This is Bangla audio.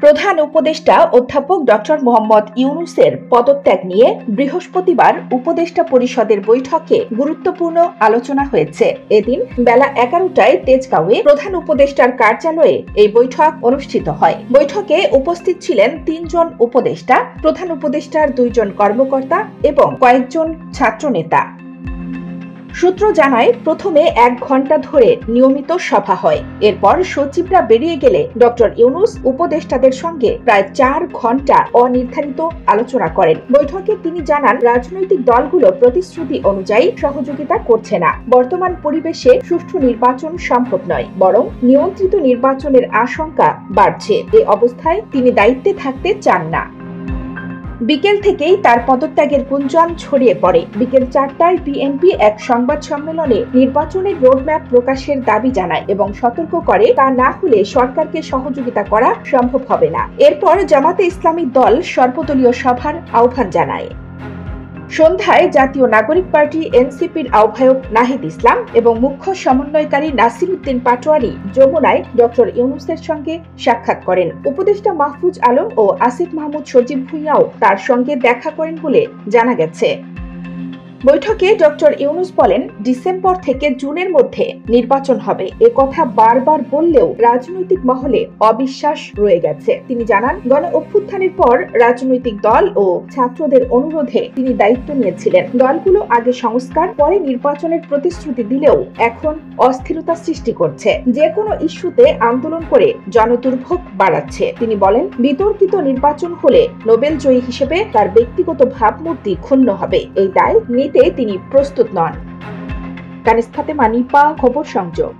প্রধান উপদেষ্টা অধ্যাপক ডক্টর মোহাম্মদ ইউনূসের পদত্যাগ নিয়ে বৃহস্পতিবার উপদেষ্টা পরিষদের বৈঠকে গুরুত্বপূর্ণ আলোচনা হয়েছে। এদিন বেলা 11টায় তেজগাঁওয়ে প্রধান উপদেষ্টার কার্যালয়ে এই বৈঠক অনুষ্ঠিত হয়। বৈঠকে উপস্থিত ছিলেন 3 জন উপদেষ্টা, প্রধান উপদেষ্টার 2 জন কর্মকর্তা এবং কয়েকজন ছাত্রনেতা। সূত্র জানায়, প্রথমে 1 ঘন্টা ধরে নিয়মিত সভা হয়। এরপর সচিবরা বেরিয়ে গেলে ডক্টর ইউনূস উপদেষ্টাদের সঙ্গে প্রায় 4 ঘন্টা অনির্ধারিত আলোচনা করেন। বৈঠকে তিনি জানান, রাজনৈতিক দলগুলো প্রতিশ্রুতি অনুযায়ী সহযোগিতা করছে না। বর্তমান পরিবেশে সুষ্ঠু নির্বাচন সম্ভব নয়, বরং নিয়ন্ত্রিত নির্বাচনের আশঙ্কা বাড়ছে। এ অবস্থায় তিনি দায়িত্বে থাকতে চান না। বিকেল থেকেই তার পদত্যাগের গুঞ্জন ছড়িয়ে পড়ে। বিকেল 4টায় বিএনপি এক সংবাদ সম্মেলনে নির্বাচনের রোডম্যাপ প্রকাশের দাবি জানায় এবং সতর্ক করে, তা না হলে সরকারকে সহযোগিতা করা সম্ভব হবে না। এরপর জামাতে ইসলামী দল সর্বদলীয় সভার আহ্বান জানায়। সন্ধ্যায় জাতীয় নাগরিক পার্টি এনসিপির আহ্বায়ক নাহিদ ইসলাম এবং মুখ্য সমন্বয়কারী নাসির উদ্দিন পাটোয়ারি যমুনায় ডক্টর ইউনূসের সঙ্গে সাক্ষাৎ করেন। উপদেষ্টা মাহফুজ আলম ও আসিফ মাহমুদ সজীব ভুঁইয়াও তার সঙ্গে দেখা করেন বলে জানা গেছে। বৈঠকে ডক্টর ইউনূস বলেন, ডিসেম্বর থেকে জুনের মধ্যে নির্বাচন হবে। এ কথা বারবার বললেও রাজনৈতিক মহলে অবিশ্বাস রয়ে গেছে। তিনি জানান, গণ অভ্যুত্থানের পর রাজনৈতিক দল ও ছাত্রদের অনুরোধে তিনি দায়িত্ব নিয়েছিলেন। দলগুলো আগে সংস্কার, পরে নির্বাচনের প্রতিশ্রুতি দিলেও এখন অস্থিরতা সৃষ্টি করছে। যে কোনো ইস্যুতে আন্দোলন করে জনদুর্ভোগ বাড়াচ্ছে। তিনি বলেন, বিতর্কিত নির্বাচন হলে নোবেল জয়ী হিসেবে তার ব্যক্তিগত ভাবমূর্তি ক্ষুণ্ণ হবে। এই দায় নিতে তিনি প্রস্তুত নন। কানিজ ফাতেমা, নিপা, খবর সংযোগ।